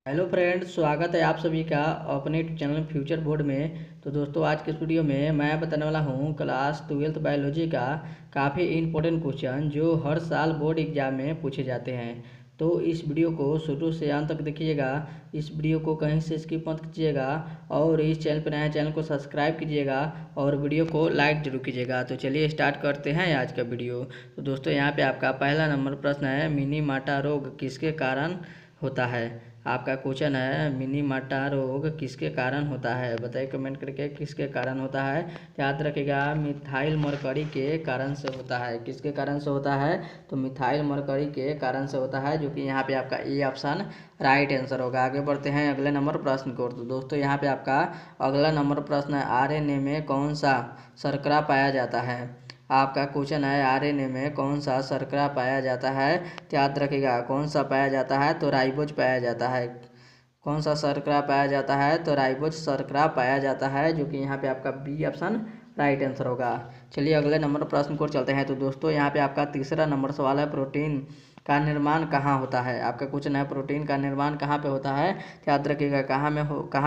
Hello friends, स्वागत है आप सभी का अपने चैनल फ्यूचर बोर्ड में। तो दोस्तों, आज के इस वीडियो में मैं बताने वाला हूं क्लास 12th बायोलॉजी का काफ़ी इंपॉर्टेंट क्वेश्चन जो हर साल बोर्ड एग्जाम में पूछे जाते हैं। तो इस वीडियो को शुरू से अंत तक देखिएगा। इस वीडियो को कहीं से स्किप मत कीजिएगा और इस चैनल पर नया चैनल को सब्सक्राइब कीजिएगा और वीडियो को लाइक जरूर कीजिएगा। तो चलिए स्टार्ट करते हैं आज का वीडियो। तो दोस्तों, यहाँ पे आपका पहला नंबर प्रश्न है, मिनीमाटा रोग किसके कारण होता है। आपका क्वेश्चन है, मिनीमाटा रोग किसके कारण होता है, बताइए कमेंट करके किसके कारण होता है। याद रखिएगा, मिथाइल मरकरी के कारण से होता है। किसके कारण से होता है, तो मिथाइल मरकरी के कारण से होता है, जो कि यहाँ पे आपका ए ऑप्शन राइट आंसर होगा। आगे बढ़ते हैं अगले नंबर प्रश्न को। तो दोस्तों, यहाँ पे आपका अगला नंबर प्रश्न है, आरएनए में कौन सा शर्करा पाया जाता है। आपका क्वेश्चन है, आरएनए में कौन सा शर्करा पाया जाता है। तो याद रखिएगा, कौन सा पाया जाता है, तो राइबोज पाया जाता है। कौन सा शर्करा पाया जाता है, तो राइबोज शर्करा पाया जाता है, जो कि यहाँ पे आपका बी ऑप्शन राइट आंसर होगा। चलिए अगले नंबर प्रश्न को चलते हैं। तो दोस्तों, यहाँ पे आपका तीसरा नंबर सवाल है, प्रोटीन का निर्माण कहाँ होता है। आपका क्वेश्चन है, प्रोटीन का निर्माण कहाँ पे होता है। तो याद रखिएगा, कहाँ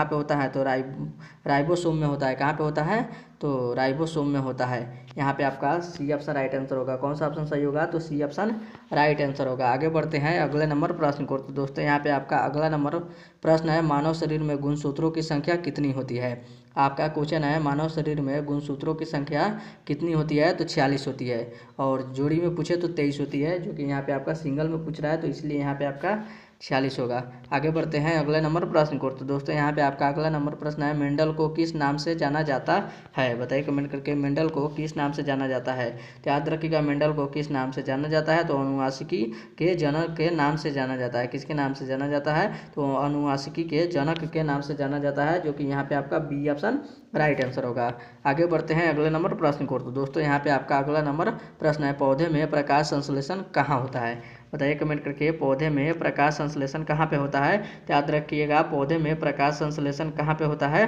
पे होता है, तो राइबोसोम में होता है। कहाँ पे होता है, तो राइबोसोम में होता है। यहाँ पे आपका सी ऑप्शन राइट आंसर होगा। कौन सा ऑप्शन सही होगा, तो सी ऑप्शन राइट आंसर होगा। आगे बढ़ते हैं अगले नंबर प्रश्न को। तो दोस्तों, यहाँ पे आपका अगला नंबर प्रश्न है, मानव शरीर में गुणसूत्रों की संख्या कितनी होती है। आपका क्वेश्चन है, मानव शरीर में गुणसूत्रों की संख्या कितनी होती है, तो 46 होती है। और जोड़ी में पूछे तो 23 होती है, जो कि यहाँ पे आपका सिंगल में पूछ रहा है, तो इसलिए यहाँ पे आपका 46 होगा। आगे बढ़ते हैं अगले नंबर प्रश्न को। तो दोस्तों, यहाँ पे आपका अगला नंबर प्रश्न है, मेंडल को किस नाम से जाना जाता है। बताइए कमेंट करके, मेंडल को किस नाम से जाना जाता है। तो याद रखिएगा, मेंडल को किस नाम से जाना जाता है, तो अनुवांशिकी के जनक के नाम से जाना जाता है। किसके नाम से जाना जाता है, तो अनुवांशिकी के जनक के नाम से जाना जाता है, जो कि यहाँ पे आपका बी ऑप्शन राइट आंसर होगा। आगे बढ़ते हैं अगले नंबर प्रश्न को। तो दोस्तों, यहाँ पे आपका अगला नंबर प्रश्न है, पौधे में प्रकाश संश्लेषण कहाँ होता है। बताइए कमेंट करके, पौधे में प्रकाश संश्लेषण कहाँ पे होता है। तो याद रखिएगा, पौधे में प्रकाश संश्लेषण कहाँ पे होता है,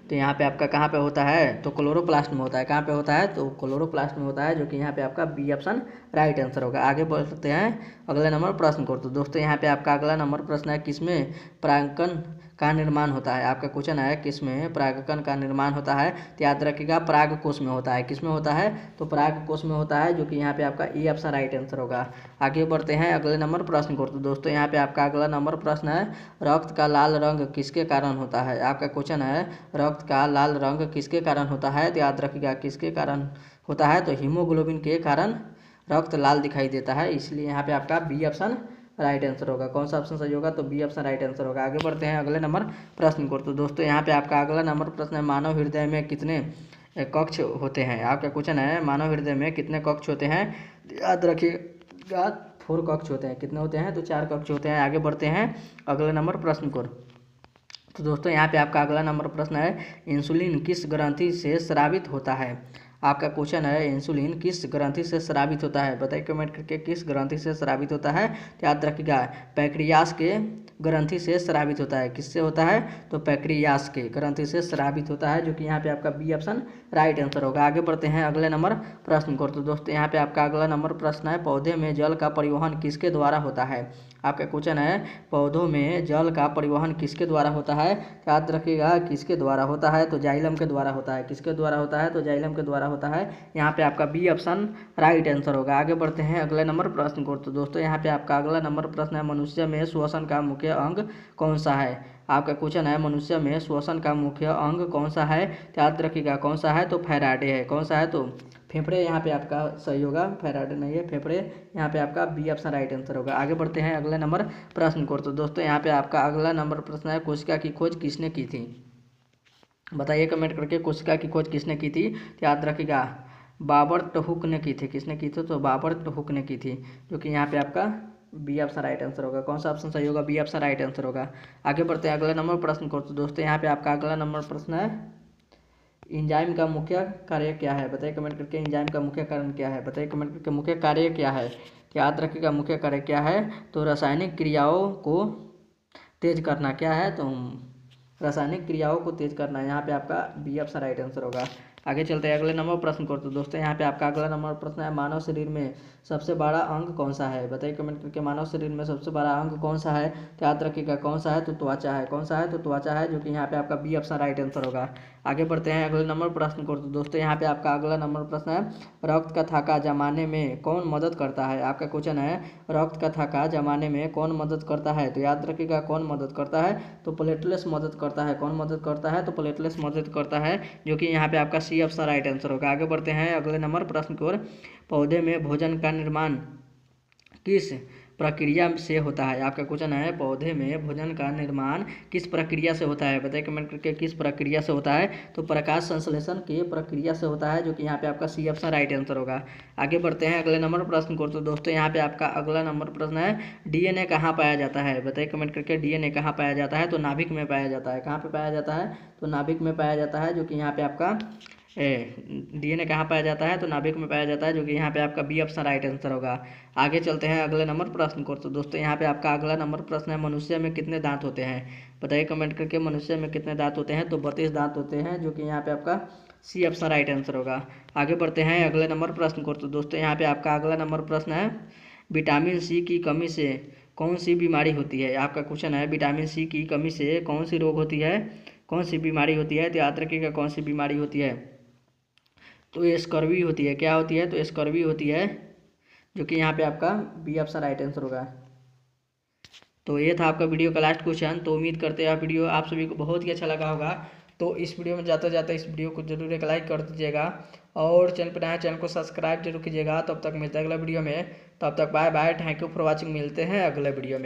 तो यहाँ पे आपका कहाँ पे होता है, तो क्लोरोप्लास्ट में होता है। कहाँ पे होता है, तो क्लोरोप्लास्ट में होता है, जो कि यहाँ पे आपका बी ऑप्शन राइट आंसर होगा। आगे बढ़ते हैं अगले नंबर प्रश्न को। तो दोस्तों, यहाँ पे आपका अगला नंबर प्रश्न है, किसमें परागकण का निर्माण होता है। आपका क्वेश्चन है, किसमें परागकण का निर्माण होता है। तो याद रखिएगा, पराग कोश में होता है। किसमें होता है, तो पराग कोश में होता है, जो कि यहाँ पे आपका ए ऑप्शन राइट आंसर होगा। आगे बढ़ते हैं अगले नंबर प्रश्न को। तो दोस्तों, यहाँ पे आपका अगला नंबर प्रश्न है, रक्त का लाल रंग किसके कारण होता है। आपका क्वेश्चन है, रक्त का लाल रंग किसके कारण होता है। तो याद रखिएगा, किसके कारण होता है, तो हीमोग्लोबिन के कारण रक्त लाल दिखाई देता है, इसलिए यहाँ पे आपका बी ऑप्शन राइट आंसर होगा। कौन सा ऑप्शन सही होगा, तो बी ऑप्शन राइट आंसर होगा। आगे बढ़ते हैं अगले नंबर प्रश्न को। तो दोस्तों, यहाँ पे आपका अगला नंबर प्रश्न है, मानव हृदय में कितने कक्ष होते हैं। आपका क्वेश्चन है, मानव हृदय में कितने कक्ष होते हैं। याद रखिएगा, 4 कक्ष होते हैं। कितने होते हैं, तो 4 कक्ष होते हैं। आगे बढ़ते हैं अगले नंबर प्रश्न को। तो दोस्तों, यहाँ पे आपका अगला नंबर प्रश्न है, इंसुलिन किस ग्रंथि से स्रावित होता है। आपका क्वेश्चन है, इंसुलिन किस ग्रंथि से स्रावित होता है। बताइए कमेंट करके, किस ग्रंथि से स्रावित होता है। तो याद रखिएगा, पैक्रियास के ग्रंथि से स्रावित होता है। किससे होता है, तो पैक्रियास के ग्रंथि से स्रावित होता है, जो कि यहाँ पे आपका बी ऑप्शन राइट आंसर होगा। आगे बढ़ते हैं अगले नंबर प्रश्न को। तो दोस्तों, यहाँ पे आपका अगला नंबर प्रश्न है, पौधे में जल का परिवहन किसके द्वारा होता है। आपका क्वेश्चन है, पौधों में जल का परिवहन किसके द्वारा होता है। याद रखिएगा, किसके द्वारा होता है, तो जाइलम के द्वारा होता है। किसके द्वारा होता है, तो जाइलम के द्वारा होता है। यहाँ पे आपका बी ऑप्शन राइट आंसर होगा। आगे बढ़ते हैं अगले नंबर प्रश्न को। तो दोस्तों, यहाँ पे आपका अगला नंबर प्रश्न है, मनुष्य में श्वसन का मुख्य अंग कौन सा है। आपका क्वेश्चन है, मनुष्य में श्वसन का मुख्य अंग कौन सा है। याद रखिएगा, कौन सा है, तो फैराडे है। कौन सा है, तो फेफड़े यहाँ पे आपका सही होगा, फैराडे नहीं है, फेफड़े यहाँ पे आपका बी ऑप्शन राइट आंसर होगा। आगे बढ़ते हैं अगले नंबर प्रश्न को। तो दोस्तों, यहाँ पे आपका अगला नंबर प्रश्न है, कोशिका की खोज किसने की थी। बताइए कमेंट करके, कोशिका की खोज किसने की थी। तो याद रखिएगा, रॉबर्ट हुक ने की थी। किसने की थी, तो रॉबर्ट हुक ने की थी, जो कि यहाँ पे आपका बी ऑप्शन राइट आंसर होगा। कौन सा ऑप्शन सही होगा, बी ऑप्शन राइट आंसर होगा। आगे बढ़ते हैं अगले नंबर प्रश्न को। तो दोस्तों, यहाँ पे आपका अगला नंबर प्रश्न है, एंजाइम का मुख्य कार्य क्या है। बताइए कमेंट करके, एंजाइम का मुख्य कारण क्या है। बताइए कमेंट करके, मुख्य कार्य क्या है। याद रखिएगा, मुख्य कार्य क्या है, तो रासायनिक क्रियाओं को तेज करना। क्या है, तो रासायनिक क्रियाओं को तेज करना। यहाँ पे आपका बी ऑप्शन राइट आंसर होगा। आगे चलते हैं अगले नंबर प्रश्न को। तो दोस्तों, यहाँ पे आपका अगला नंबर प्रश्न है, मानव शरीर में सबसे बड़ा अंग कौन सा है? बताइए कमेंट करके। मानव शरीर में सबसे बड़ा अंग कौन सा है? तो याद रखिएगा कौन सा है, तो त्वचा है। कौन सा है? तो त्वचा है, जो कि यहाँ पे आपका बी ऑप्शन राइट आंसर होगा। आगे बढ़ते हैं अगले नंबर प्रश्न को। तो दोस्तों यहाँ पे आपका अगला नंबर प्रश्न है, रक्त का थक्का जमाने में कौन मदद करता है? आपका क्वेश्चन है, रक्त का थक्का जमाने में कौन मदद करता है? तो याद रखिएगा कौन मदद करता है, तो प्लेटलेट्स मदद करता है। कौन मदद करता है? तो प्लेटलेट्स मदद करता है, जो कि यहाँ पे आपका सी ऑप्शन राइट आंसर होगा। आगे बढ़ते हैं अगले नंबर प्रश्न की ओर। पौधे में भोजन का निर्माण किस प्रक्रिया से होता है? आपका क्वेश्चन है, पौधे में भोजन का निर्माण किस प्रक्रिया से होता है? बताइए कमेंट करके किस प्रक्रिया से होता है? तो प्रकाश संश्लेषण की प्रक्रिया से होता है, जो कि यहाँ पे आपका सी ऑप्शन राइट आंसर होगा। आगे बढ़ते हैं अगले नंबर प्रश्न को। तो दोस्तों यहाँ पे आपका अगला नंबर प्रश्न है, डीएनए कहाँ पाया जाता है? बताइए कमेंट करके, डीएनए कहाँ पाया जाता है? तो नाभिक में पाया जाता है। कहाँ पे पाया जाता है? तो नाभिक में पाया जाता है, जो कि यहाँ पे आपका डीएनए कहाँ पाया जाता है? तो नाभिक में पाया जाता है, जो कि यहाँ पे आपका बी ऑप्शन राइट आंसर होगा। आगे चलते हैं अगले नंबर प्रश्न को। तो दोस्तों यहाँ पे आपका अगला नंबर प्रश्न है, मनुष्य में कितने दांत होते हैं? बताइए कमेंट करके, मनुष्य में कितने दांत होते हैं? तो 32 दांत होते हैं, जो कि यहाँ पे आपका सी ऑप्शन राइट आंसर होगा। आगे बढ़ते हैं अगले नंबर प्रश्न को। तो दोस्तों यहाँ पे आपका अगला नंबर प्रश्न है, विटामिन सी की कमी से कौन सी बीमारी होती है? आपका क्वेश्चन है, विटामिन सी की कमी से कौन सी रोग होती है, कौन सी बीमारी होती है? तो याद रखिएगा कौन सी बीमारी होती है, तो ये स्कर्वी होती है। क्या होती है? तो स्कर्वी होती है, जो कि यहाँ पे आपका बी ऑप्शन राइट आंसर होगा। तो ये था आपका वीडियो का लास्ट क्वेश्चन। तो उम्मीद करते हैं वीडियो आप सभी को बहुत ही अच्छा लगा होगा। तो इस वीडियो में जाते जाते इस वीडियो को जरूर एक लाइक कर दीजिएगा, और चैनल पर नया चैनल को सब्सक्राइब जरूर कीजिएगा। तब तक मिलते हैं अगले वीडियो में, तब तक bye bye, thank you for watching. मिलते हैं अगले वीडियो में।